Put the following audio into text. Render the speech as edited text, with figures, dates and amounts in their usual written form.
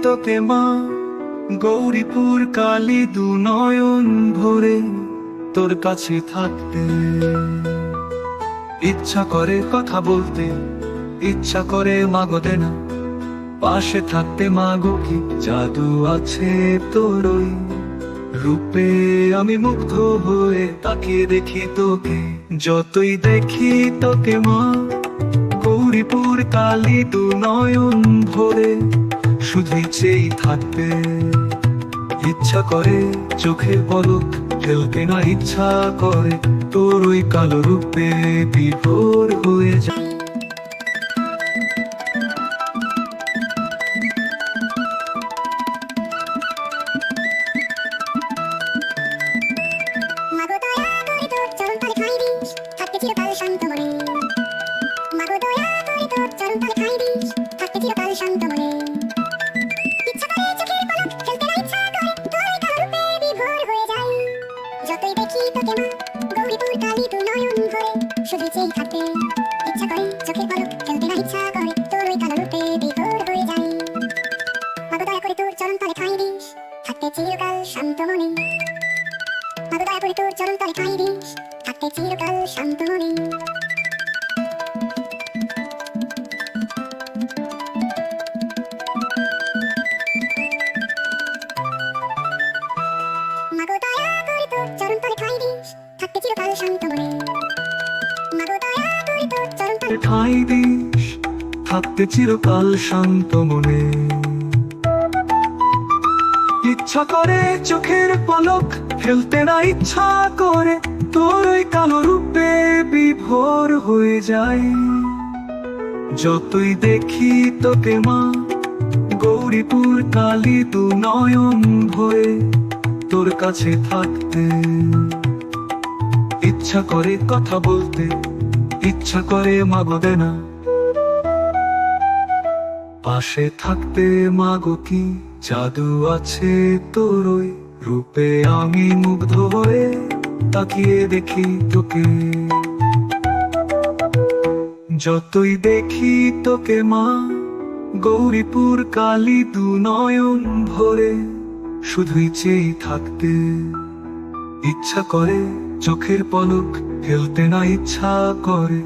তোকে মা, গৌরীপুর কালী দু নয়ন ভরে তোর কাছে থাকতে। ইচ্ছা করে কথা বলতে, ইচ্ছা করে মাগো দেনা, পাশে থাকতে মাগো কি জাদু আছে তোর ওই রূপে। আমি মুগ্ধ হয়ে তাকিয়ে দেখি তোকে, যতই দেখি তোকে মা, গৌরীপুর কালী দু নয়ন ভরে শুধুই চেয়ে থাকতে। ইচ্ছা করে চোখের পলক ফেলতে না, ইচ্ছা করে তোর ওই কালো রূপে বিভোর হয়ে যায়। মাগো দয়া করে তোর চরণ তলে ঠাঁই দিস, থাকতে চিরকাল শান্ত মনে। মাগো দয়া করে তোর চরণ তলে ঠাঁই দিস, থাকতে চিরকাল শান্ত মনে। ইচ্ছা করে চোখের পলক ফেলতে না, ইচ্ছা করে তোর ওই কালো রূপে বিভোর হয়ে যাই। যতই দেখি তোকে মা, গৌরীপুর কালী দু নয়ন ভরে শুধু চেয়ে থাকতে। ইচ্ছা করে চোখের পলক ফেলতে না, ইচ্ছা করে তোর ওই কালো রূপে বিভোর হয়ে যাই। মাগো দয়া করে তোর চরণ তলে ঠাঁই দিস, থাকতে চিরকাল শান্ত মনে। মাগো দয়া করে তোর চরণ তলে ঠাঁই দিস, থাকতে চিরকাল শান্ত মনে। মাগো দয়া করে তোর চরণ তলে ঠাঁই দিস, থাকতে চিরকাল শান্ত মনে। মাগো দয়া করে তোর চরণ তলে ঠাঁই দিস, থাকতে চিরকাল শান্ত মনে। ইচ্ছা করে চোখের পলক ফেলতে না, ইচ্ছা করে তোর ওই কালো রূপে বিভোর হয়ে যায়। যতই দেখি তোকে মা, গৌরীপুর কালী দু নয়ন ভরে তোর কাছে থাকতে। ইচ্ছা করে কথা বলতে, ইচ্ছা করে মাগো দেনা, পাশে থাকতে মাগো কি জাদু আছে তোর ওই রূপে। আমি মুগ্ধ হয়ে তাকিয়ে দেখি তোকে, যতই দেখি তোকে মা, গৌরীপুর কালী দু নয়ন ভরে শুধুই চেয়ে থাকতে। ইচ্ছা করে চোখের পলক ফেলতে না, ইচ্ছা করে